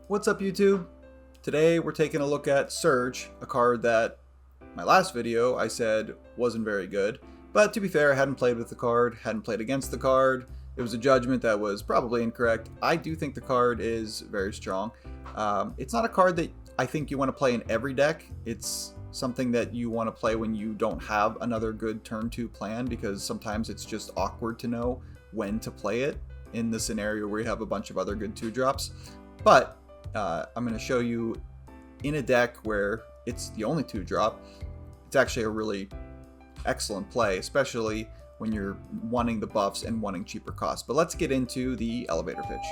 What's up, YouTube? Today we're taking a look at Surge, a card that my last video I said wasn't very good, but to be fair, I hadn't played with the card, hadn't played against the card. It was a judgment that was probably incorrect. I do think the card is very strong. It's not a card that I think you want to play in every deck. It's something that you want to play when you don't have another good turn 2 plan, because sometimes it's just awkward to know when to play it in the scenario where you have a bunch of other good 2-drops. But I'm going to show you in a deck where it's the only 2-drop. It's actually a really excellent play, especially when you're wanting the buffs and wanting cheaper costs. But let's get into the elevator pitch.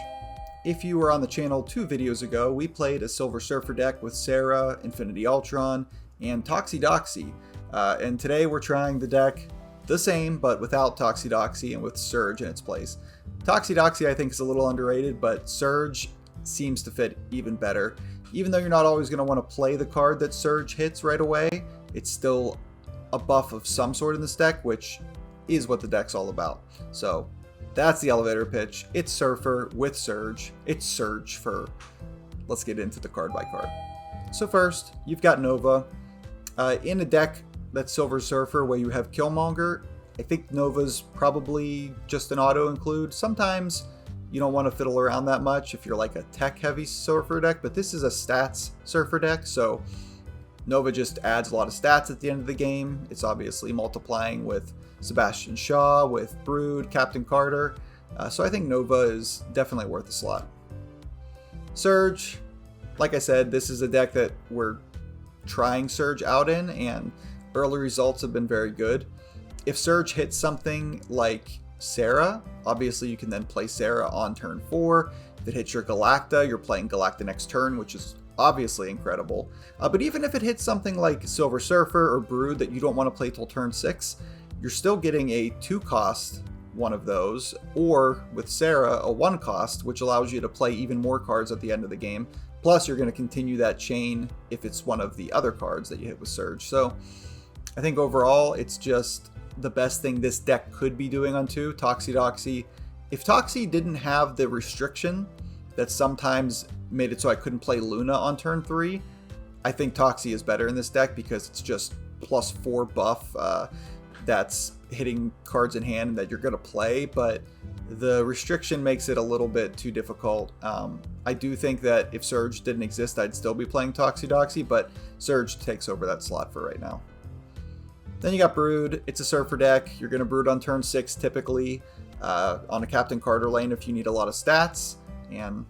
If you were on the channel 2 videos ago, we played a Silver Surfer deck with Sarah, Infinity Ultron, and Toxidoxy. And today we're trying the deck the same, but without Toxidoxy and with Surge in its place. Toxidoxy I think is a little underrated, but Surge seems to fit even better. Even though you're not always going to want to play the card that Surge hits right away, it's still a buff of some sort in this deck, which is what the deck's all about. So that's the elevator pitch. It's Surfer with Surge. It's Surge for... Let's get into the card by card. So first, you've got Nova. In a deck that's Silver Surfer where you have Killmonger, I think Nova's probably just an auto include. Sometimes you don't want to fiddle around that much if you're like a tech heavy Surfer deck, but this is a stats Surfer deck, so Nova just adds a lot of stats at the end of the game. It's obviously multiplying with Sebastian Shaw, with Brood, Captain Carter, so I think Nova is definitely worth a slot. Surge, like I said, this is a deck that we're trying Surge out in, and early results have been very good. If Surge hits something like Sarah, obviously you can then play Sarah on turn 4. If it hits your Galacta, you're playing Galacta next turn, which is obviously incredible. But even if it hits something like Silver Surfer or Brood that you don't want to play till turn 6, you're still getting a 2-cost one of those, or with Sarah, a 1-cost, which allows you to play even more cards at the end of the game. Plus, you're going to continue that chain if it's one of the other cards that you hit with Surge. So I think overall, it's just the best thing this deck could be doing on 2, Toxidoxy. If Toxie didn't have the restriction that sometimes made it so I couldn't play Luna on turn 3, I think Toxie is better in this deck because it's just +4 buff that's hitting cards in hand that you're going to play, but the restriction makes it a little bit too difficult. I do think that if Surge didn't exist, I'd still be playing Toxidoxy, but Surge takes over that slot for right now. Then you got Brood. It's a Surfer deck. You're going to Brood on turn 6 typically on a Captain Carter lane if you need a lot of stats, and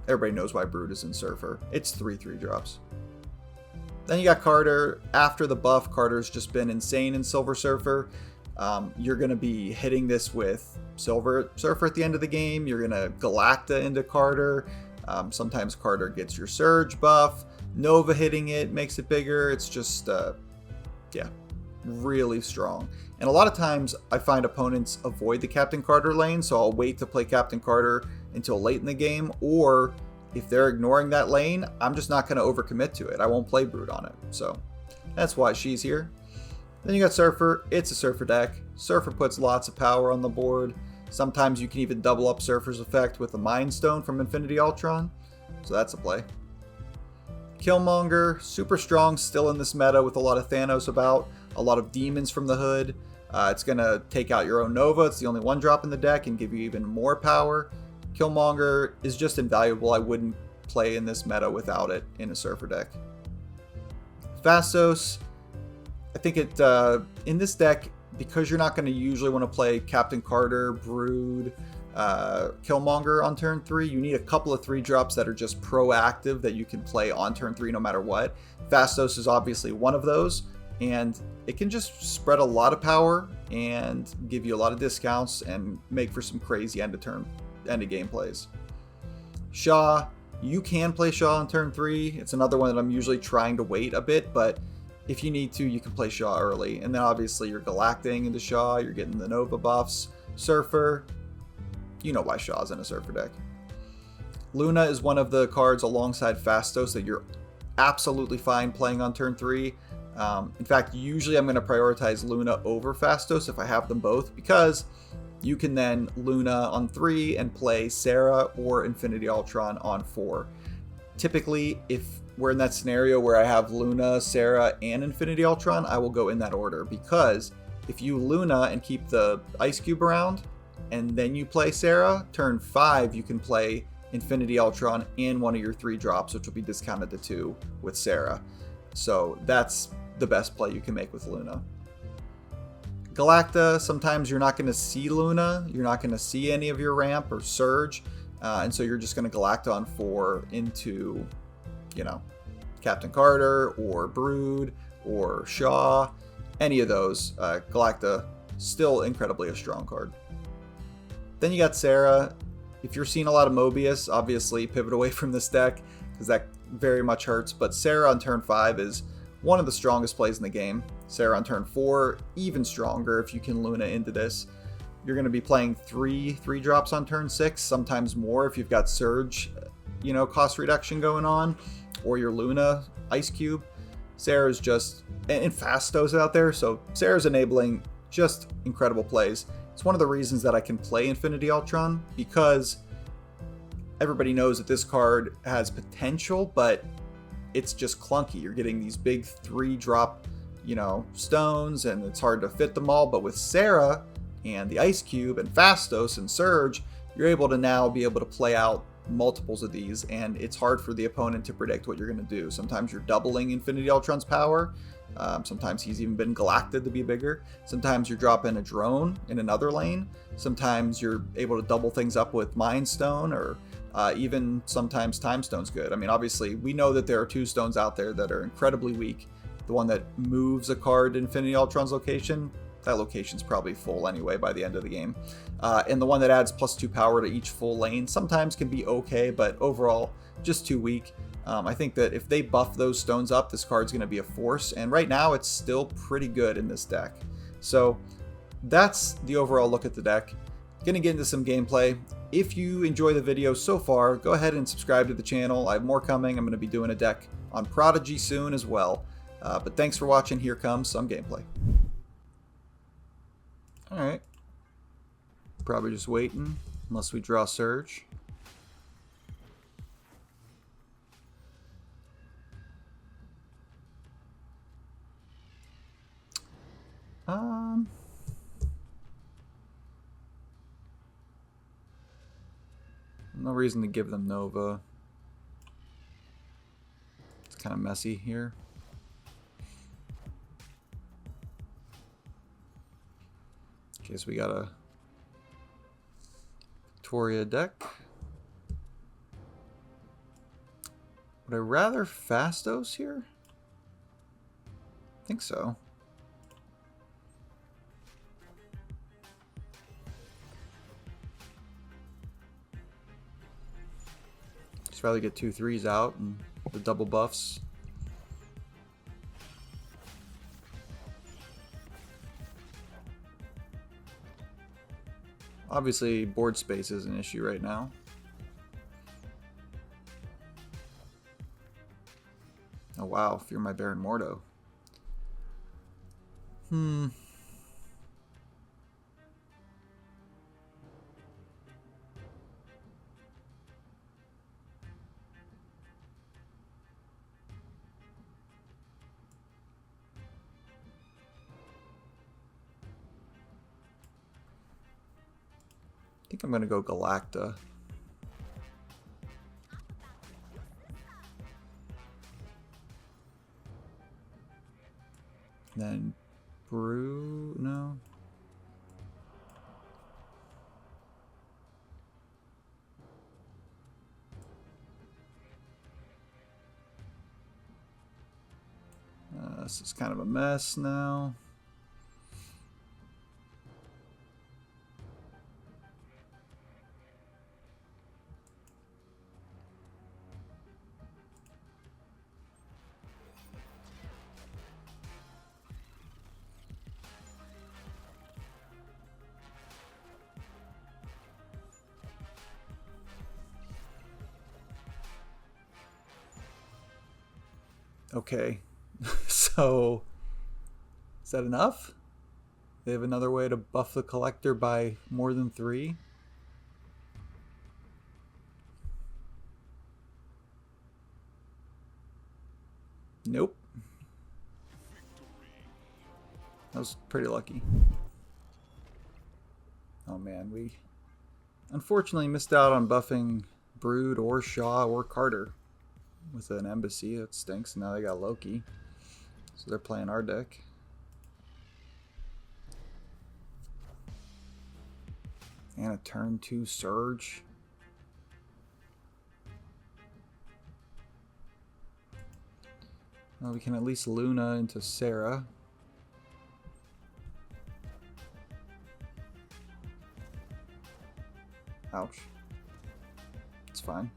everybody knows why Brood is in Surfer. It's 3/3-drops. Then you got Carter. After the buff, Carter's just been insane in Silver Surfer. You're going to be hitting this with Silver Surfer at the end of the game. You're going to Galacta into Carter. Sometimes Carter gets your Surge buff. Nova hitting it makes it bigger. It's just, yeah, really strong. And a lot of times I find opponents avoid the Captain Carter lane, so I'll wait to play Captain Carter until late in the game, or if they're ignoring that lane, I'm just not going to overcommit to it. I won't play Brood on it. So that's why she's here. Then you got Surfer. It's a Surfer deck. Surfer puts lots of power on the board. Sometimes you can even double up Surfer's effect with a Mind Stone from Infinity Ultron. So that's a play. Killmonger, super strong still in this meta with a lot of Thanos about, a lot of demons from the hood. It's going to take out your own Nova. It's the only 1-drop in the deck and give you even more power. Killmonger is just invaluable. I wouldn't play in this meta without it in a Surfer deck. Phastos, I think it in this deck, because you're not going to usually want to play Captain Carter, Brood, Killmonger on turn 3, you need a couple of 3-drops that are just proactive that you can play on turn 3 no matter what. Phastos is obviously one of those, and it can just spread a lot of power and give you a lot of discounts and make for some crazy end of game plays. Shaw, you can play Shaw on turn 3. It's another one that I'm usually trying to wait a bit, but if you need to, you can play Shaw early. And then obviously you're Galacting into Shaw, you're getting the Nova buffs. Surfer, you know why Shaw's in a Surfer deck. Luna is one of the cards alongside Phastos that you're absolutely fine playing on turn 3. In fact, usually I'm going to prioritize Luna over Phastos if I have them both, because you can then Luna on 3 and play Sarah or Infinity Ultron on 4. Typically, if we're in that scenario where I have Luna, Sarah, and Infinity Ultron, I will go in that order, because if you Luna and keep the Ice Cube around, and then you play Sarah, turn 5 you can play Infinity Ultron and one of your 3 drops, which will be discounted to 2 with Sarah. So that's the best play you can make with Luna. Galacta, sometimes you're not going to see Luna, you're not going to see any of your ramp or Surge, and so you're just going to Galacta on 4 into, you know, Captain Carter or Brood or Shaw, any of those. Galacta, still incredibly a strong card. Then you got Sarah. If you're seeing a lot of Mobius, obviously pivot away from this deck, because that very much hurts, but Sarah on turn 5 is one of the strongest plays in the game. Sarah on turn 4, even stronger if you can Luna into this. You're going to be playing 3 drops on turn 6, sometimes more if you've got Surge, you know, cost reduction going on, or your Luna Ice Cube. Sarah's just, and Fastos out there, so Sarah's enabling just incredible plays. It's one of the reasons that I can play Infinity Ultron, because everybody knows that this card has potential, but it's just clunky. You're getting these big 3-drop, you know, stones, and it's hard to fit them all. But with Sarah and the Ice Cube and Fastos and Surge, you're able to now be able to play out multiples of these, and it's hard for the opponent to predict what you're going to do. Sometimes you're doubling Infinity Ultron's power. Sometimes he's even been galacted to be bigger. Sometimes you're dropping a drone in another lane. Sometimes you're able to double things up with Mind Stone, or even sometimes Time Stone's good. I mean, obviously, we know that there are 2 stones out there that are incredibly weak. The one that moves a card to Infinity Ultron's location, that location's probably full anyway by the end of the game. And the one that adds +2 power to each full lane sometimes can be okay, but overall, just too weak. I think that if they buff those stones up, this card's going to be a force, and right now it's still pretty good in this deck. So that's the overall look at the deck. Gonna get into some gameplay. If you enjoy the video so far, go ahead and subscribe to the channel. I have more coming. I'm going to be doing a deck on Prodigy soon as well. But thanks for watching. Here comes some gameplay. Alright. Probably just waiting, unless we draw Surge. No reason to give them Nova. It's kind of messy here. Okay, so we got a Victoria deck. Would I rather Fastos here? I think so. Just rather get 2 3s out and the double buffs. Obviously, board space is an issue right now. Oh wow, Fear My Baron Mordo. I think I'm going to go Galacta. Then Brew, no. This is kind of a mess now. Okay, so is that enough? They have another way to buff the collector by more than 3? Nope. That was pretty lucky. Oh man, we unfortunately missed out on buffing Brood or Shaw or Carter with an embassy. That stinks. Now they got Loki. So they're playing our deck. And a turn 2 Surge. Well, we can at least Luna into Sarah. Ouch. It's fine.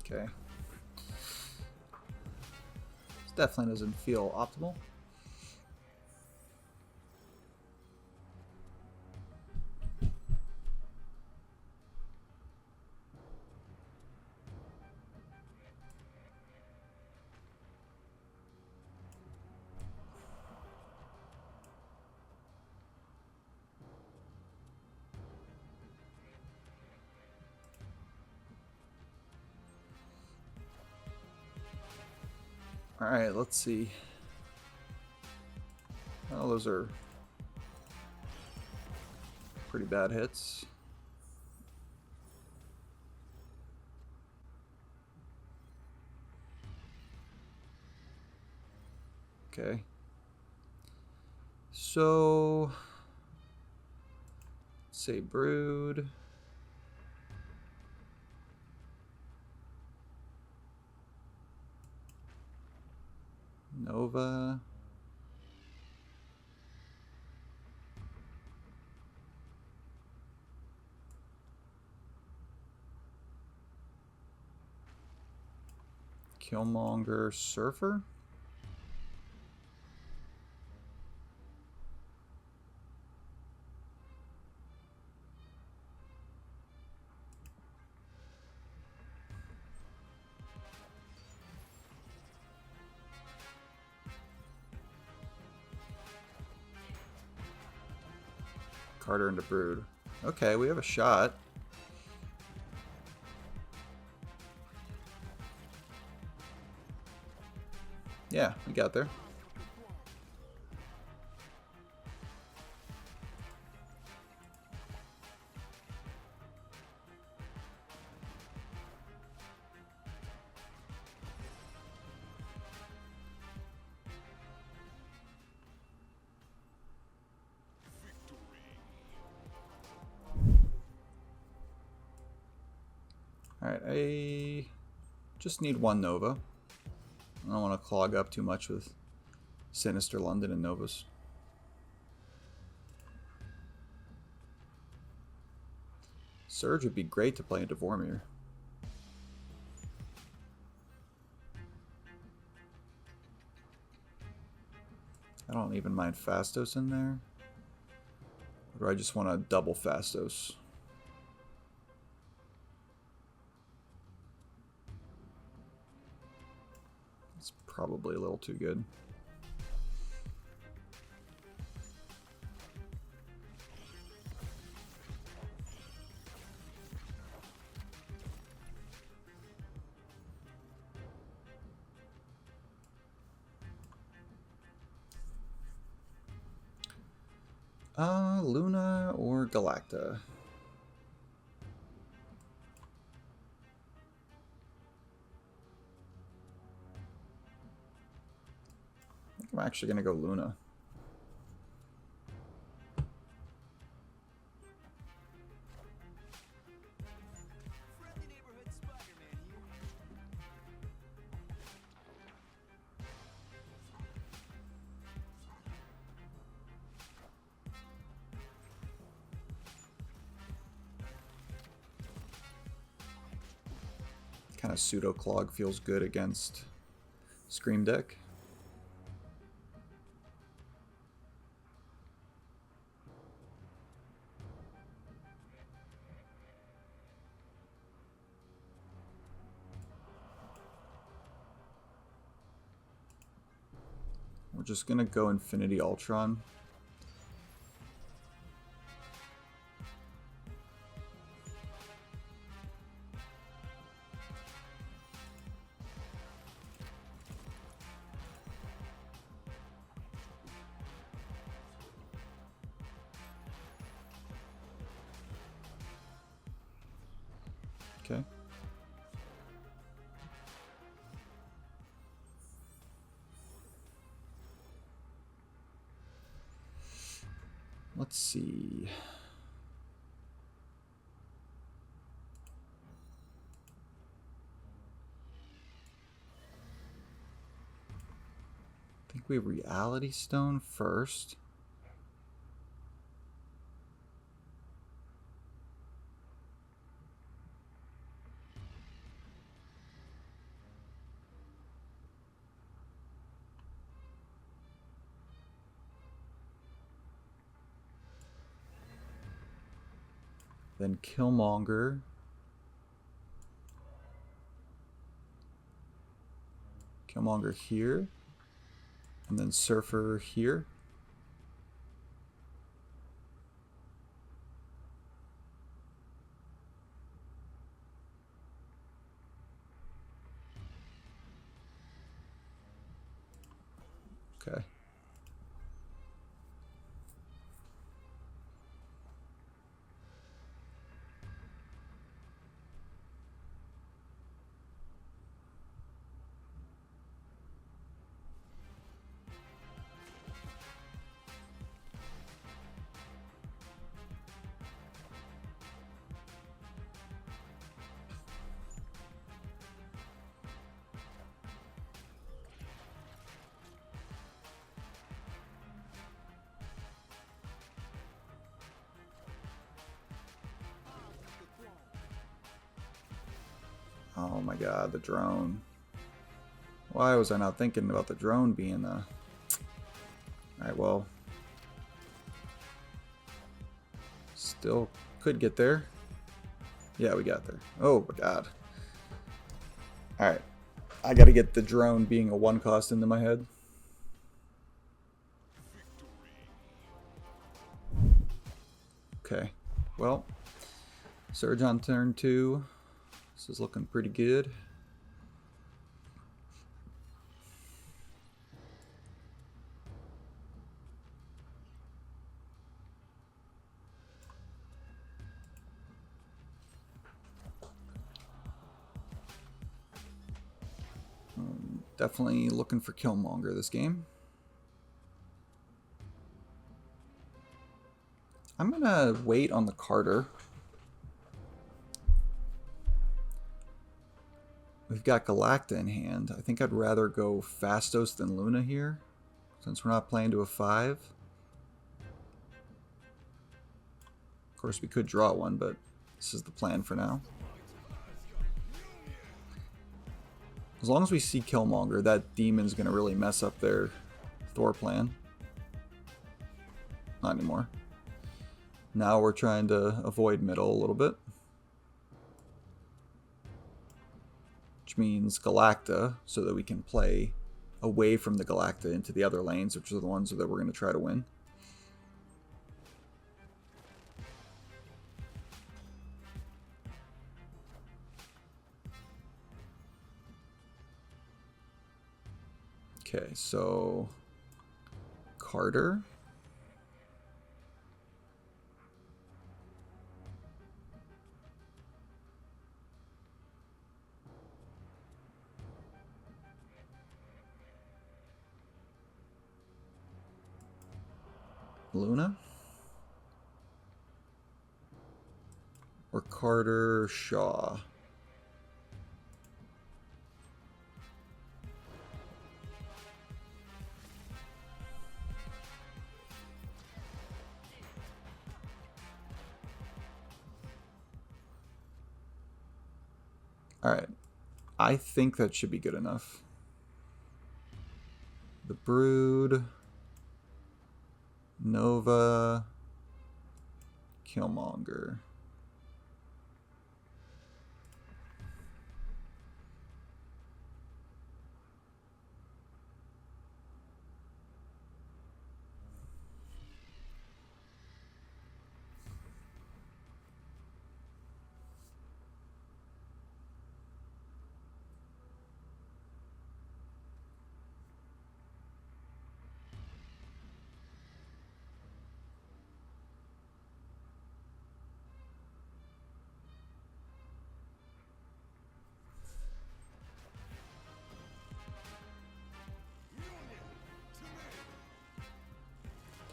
Okay. This definitely doesn't feel optimal. Alright, let's see. Oh, those are pretty bad hits. Okay. So, let's say Brood. Nova. Killmonger, Surfer. Carter into Brood. Okay, we have a shot. Yeah, we got there. Alright, I just need one Nova. I don't want to clog up too much with Sinister London and Novas. Surge would be great to play into Vormir. I don't even mind Fastos in there. Or do I just want to double Fastos? It's probably a little too good. Luna or Galacta? I think I'm actually going to go Luna. Kind of pseudo clog feels good against Scream deck. We're just gonna go Infinity Ultron. Okay. Let's see. I think we Reality Stone first. Then Killmonger. Killmonger here. And then Surfer here. Okay. Oh my god, the drone. Why was I not thinking about the drone being the... Alright, well. Still could get there. Yeah, we got there. Oh my god. Alright. I gotta get the drone being a one cost into my head. Okay. Well. Surge on turn 2. This is looking pretty good. Definitely looking for Killmonger this game. I'm gonna wait on the Carter. We've got Galacta in hand. I think I'd rather go Phastos than Luna here, since we're not playing to a 5. Of course, we could draw one, but this is the plan for now. As long as we see Killmonger, that demon's going to really mess up their Thor plan. Not anymore. Now we're trying to avoid middle a little bit. Which means Galacta, so that we can play away from the Galacta into the other lanes, which are the ones that we're going to try to win. Okay, so Carter. Luna? Or Carter Shaw? Alright. I think that should be good enough. The Brood. Nova. Killmonger.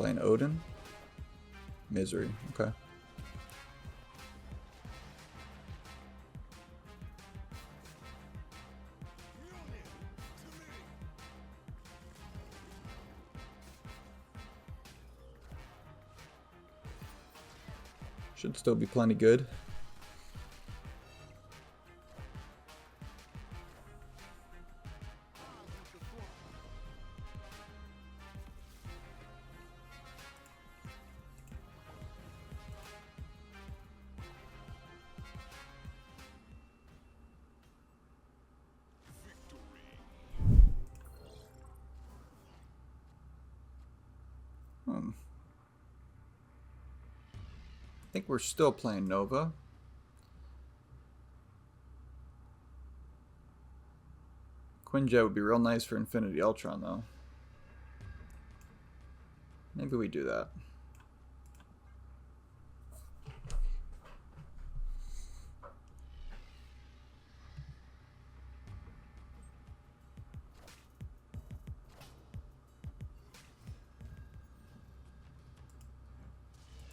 Playing Odin. Misery. Okay. Should still be plenty good. I think we're still playing Nova. Quinjet would be real nice for Infinity Ultron, though. Maybe we do that.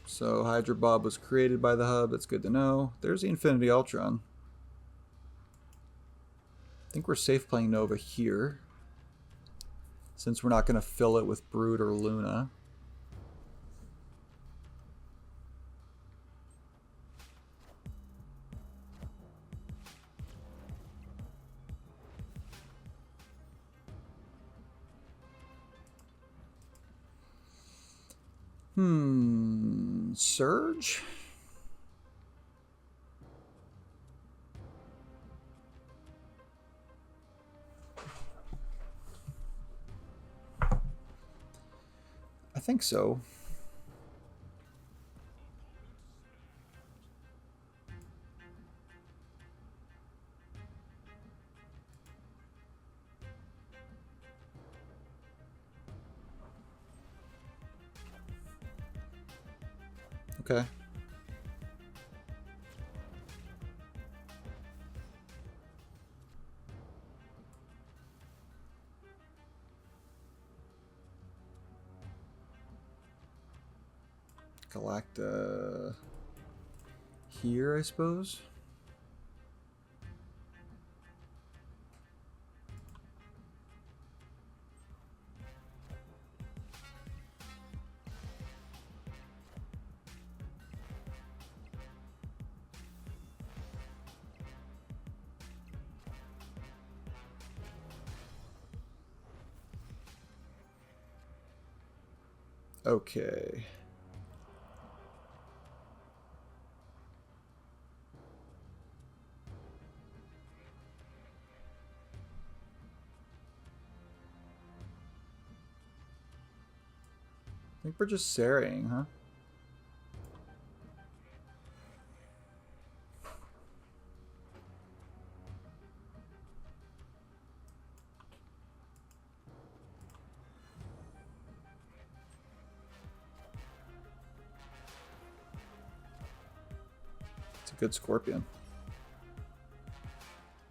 So Hydra Bob was created by the hub. That's good to know. There's the Infinity Ultron. I think we're safe playing Nova here, since we're not going to fill it with Brood or Luna. Surge? I think so. Okay. Galacta here, I suppose. Okay. I think we're just Sarahing, huh? It's a good Scorpion.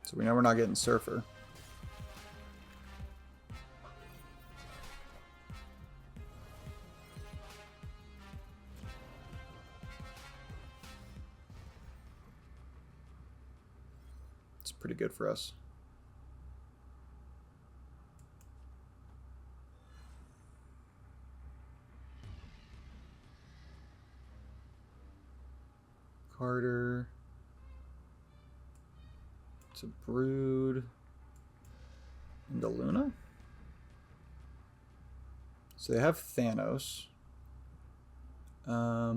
So we know we're not getting Surfer. It's pretty good for us. Carter. It's a Brood. Into Luna? So they have Thanos. I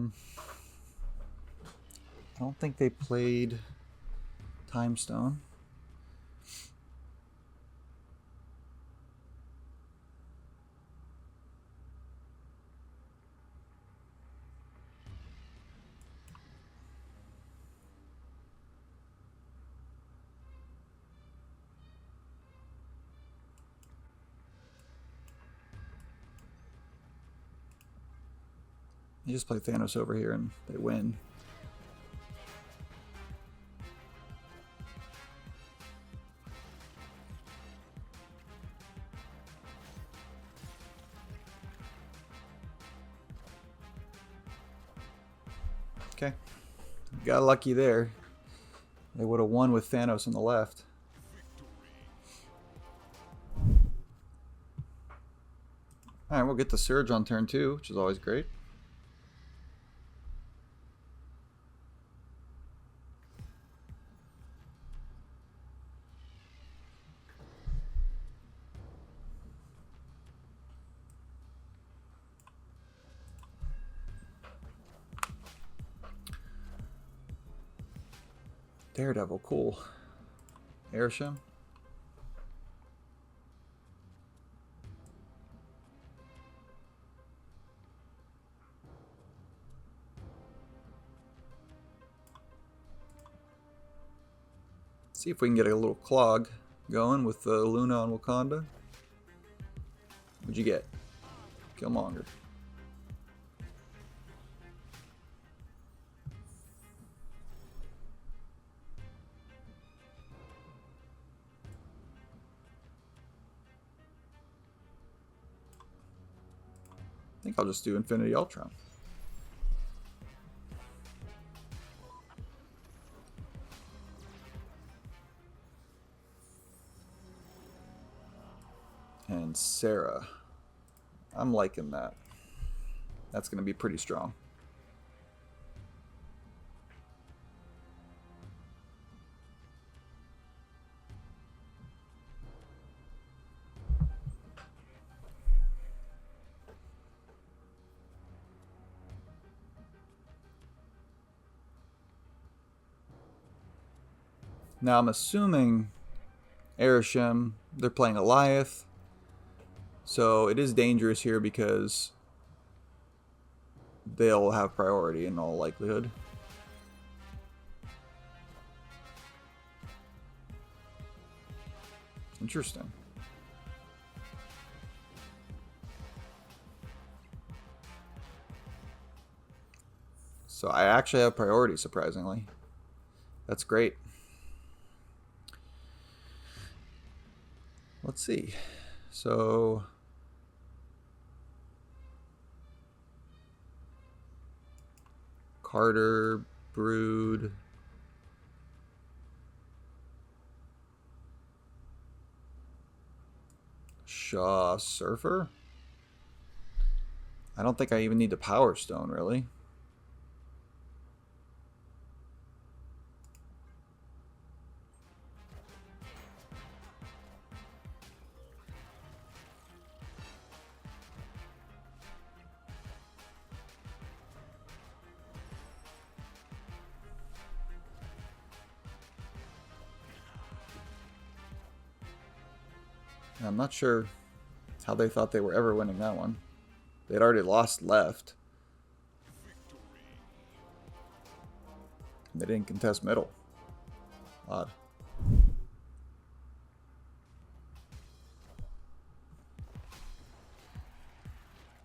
don't think they played Time Stone. You just play Thanos over here and they win. Okay. Got lucky there. They would have won with Thanos on the left. Alright, we'll get the Surge on turn 2, which is always great. Daredevil, cool. Airshim. See if we can get a little clog going with the Luna on Wakanda. What'd you get? Killmonger. I think I'll just do Infinity Ultron. And Sarah. I'm liking that. That's going to be pretty strong. Now I'm assuming Airshim, they're playing Goliath. So it is dangerous here because they'll have priority in all likelihood. Interesting. So I actually have priority, surprisingly. That's great. Let's see. So Carter, Brood, Shaw, Surfer. I don't think I even need the Power Stone, really. I'm not sure how they thought they were ever winning that one. They'd already lost left. And they didn't contest middle. Odd.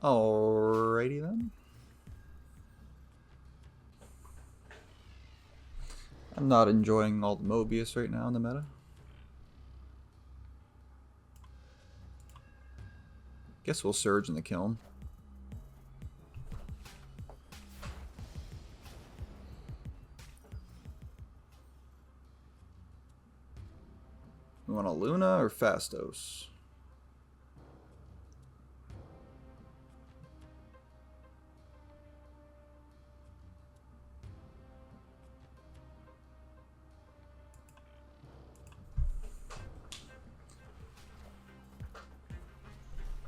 Alrighty then. I'm not enjoying all the Mobius right now in the meta. Guess we'll Surge in the Kiln. We want a Luna or Fastos?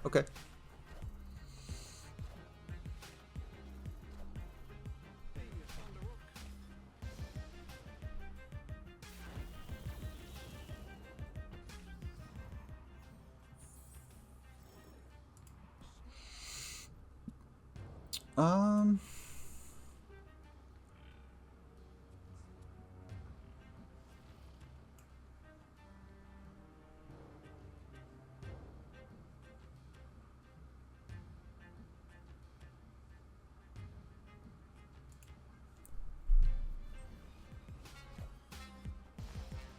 Okay.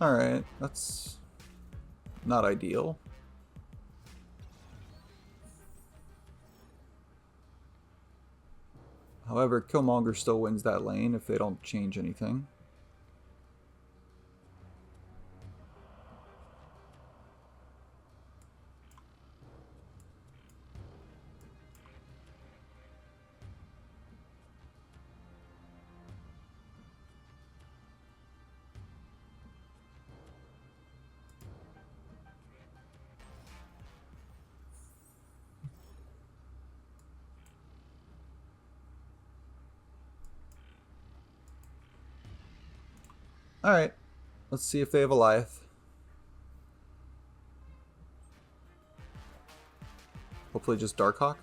Alright, that's not ideal. However, Killmonger still wins that lane if they don't change anything. Alright, let's see if they have Eliath. Hopefully just Darkhawk.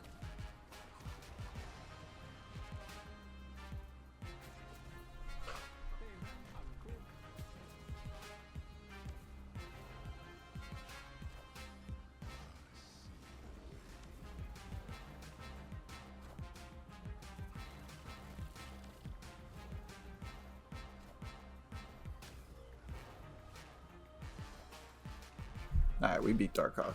Alright, we beat Darkhawk.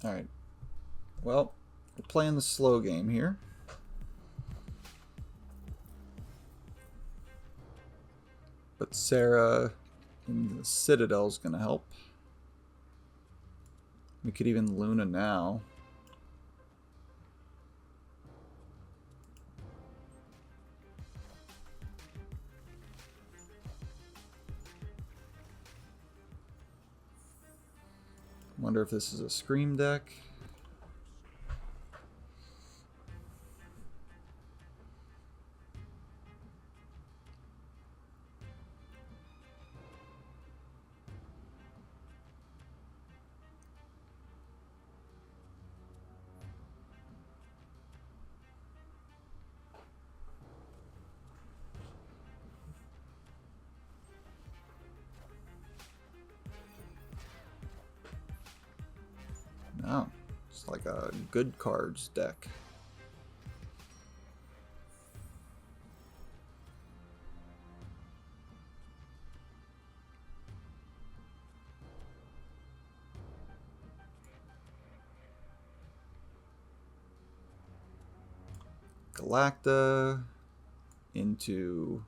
Alright. Well, we're playing the slow game here. But Sarah in the Citadel is going to help. We could even Luna now. Wonder if this is a Scream deck. No, it's like a good cards deck. Galacta into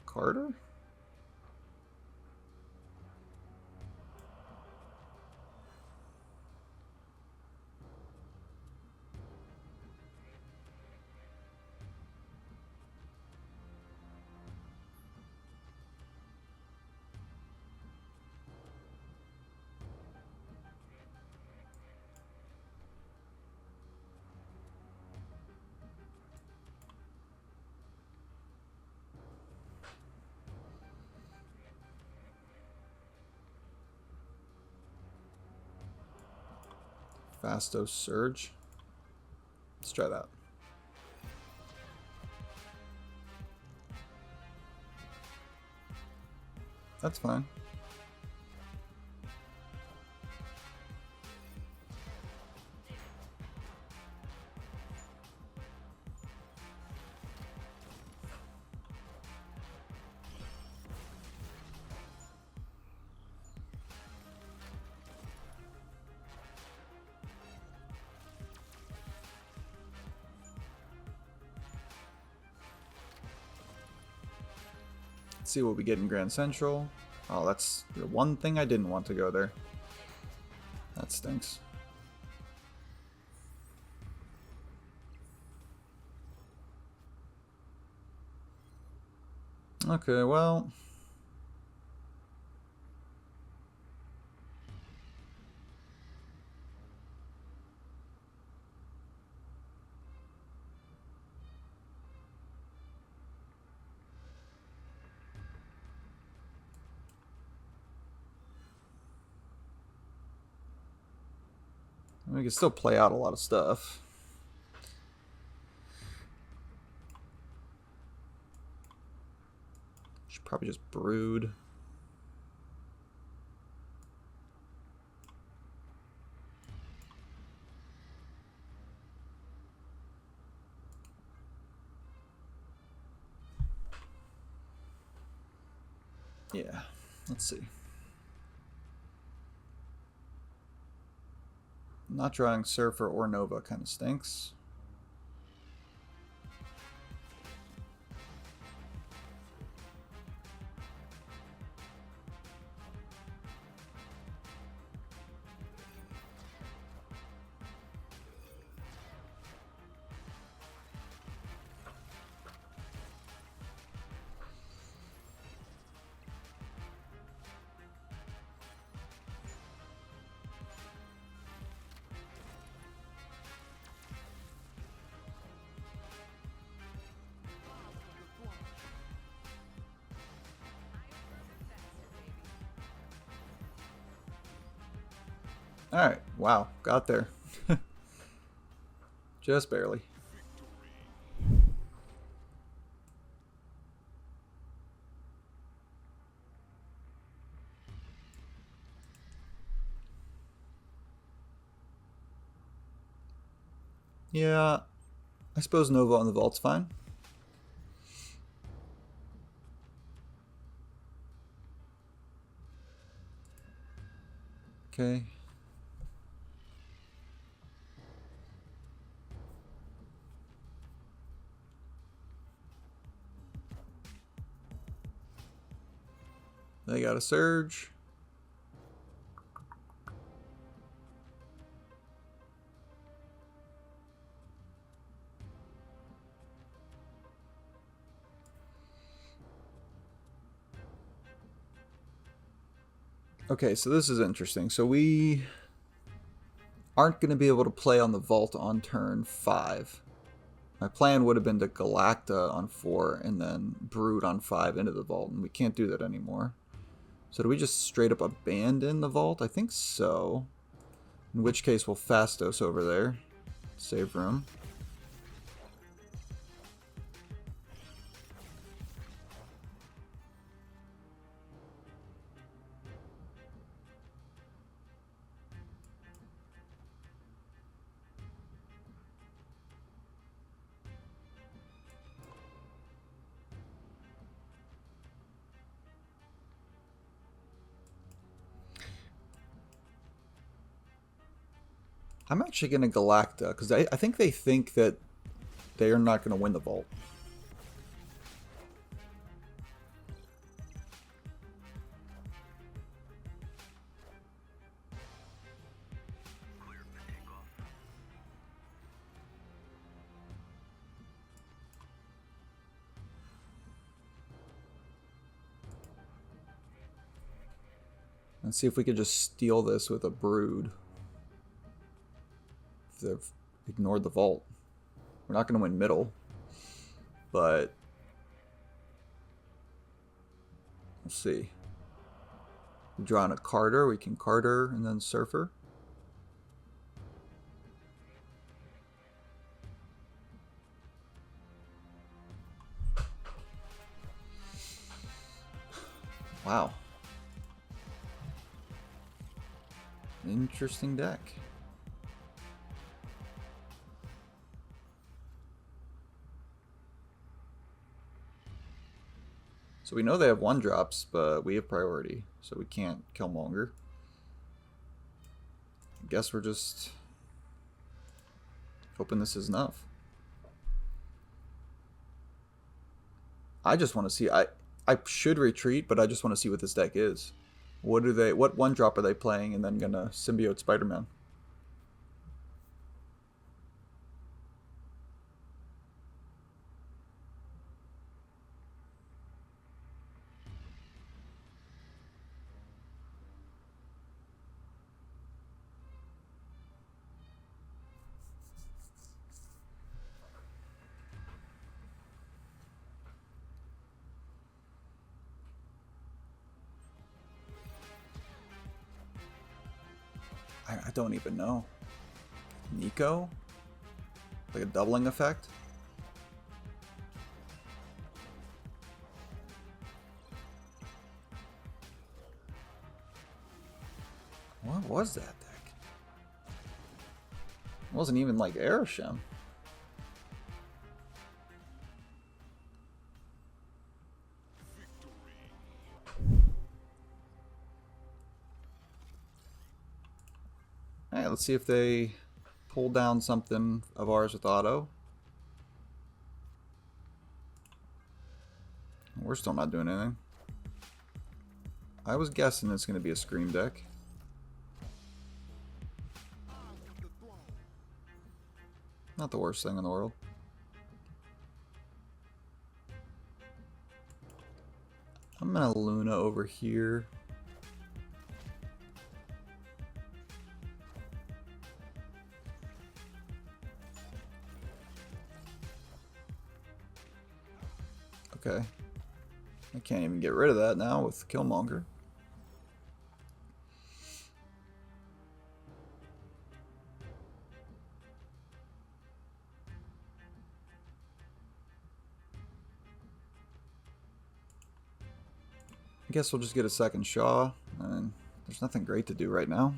Carter? Fastos Surge. Let's try that. That's fine. Let's see what we get in Grand Central. Oh, that's the one thing I didn't want to go there. That stinks. Okay, well... We can still play out a lot of stuff. Should probably just brood. Yeah, let's see. Not drawing Surfer or Nova kind of stinks. Alright, wow, got there. Just barely. Yeah, I suppose Nova on the vault's fine. Okay. They got a Surge. Okay, so this is interesting. So we aren't going to be able to play on the vault on turn 5. My plan would have been to Galacta on 4 and then Brood on 5 into the vault, and we can't do that anymore. So do we just straight up abandon the vault? I think so. In which case we'll Fastos over there. Save room. I'm actually going to Galacta, because I think they think that they are not going to win the vault. Let's see if we could just steal this with a Brood. If they've ignored the vault. We're not going to win middle, but let's see. We draw on a Carter. We can Carter and then Surfer. Wow. Interesting deck. So we know they have 1-drops, but we have priority, so we can't kill Monger. I guess we're just hoping this is enough. I just want to see. I should retreat, but I just want to see what this deck is. What 1-drop are they playing, and then gonna Symbiote Spider-Man? I don't even know. Nico? Like a doubling effect? What was that deck? It wasn't even like Aeroshim. Alright, let's see if they pull down something of ours with auto. We're still not doing anything. I was guessing it's going to be a Scream deck. Not the worst thing in the world. I'm going to Luna over here. Okay. I can't even get rid of that now with Killmonger. I guess we'll just get a second Shaw, and there's nothing great to do right now.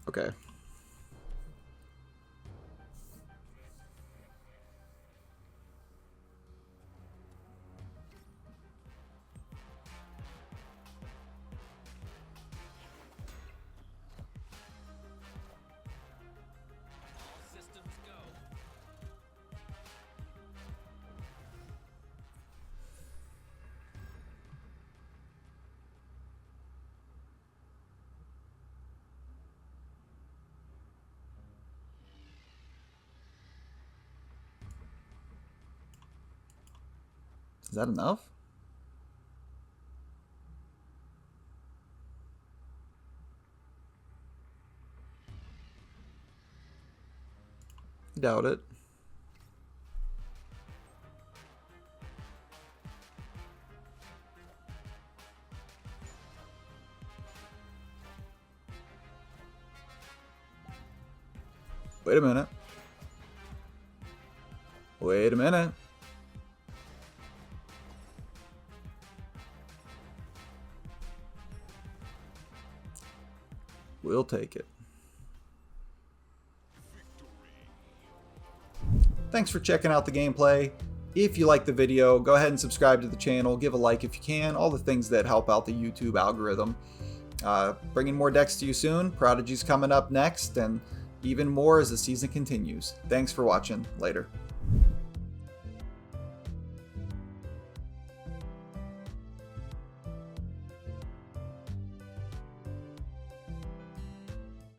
Okay. Systems go. Is that enough? Doubt it. Wait a minute. Wait a minute. We'll take it. Thanks for checking out the gameplay. If you liked the video, go ahead and subscribe to the channel. Give a like if you can. All the things that help out the YouTube algorithm. Bringing more decks to you soon. Prodigy's coming up next, and even more as the season continues. Thanks for watching. Later.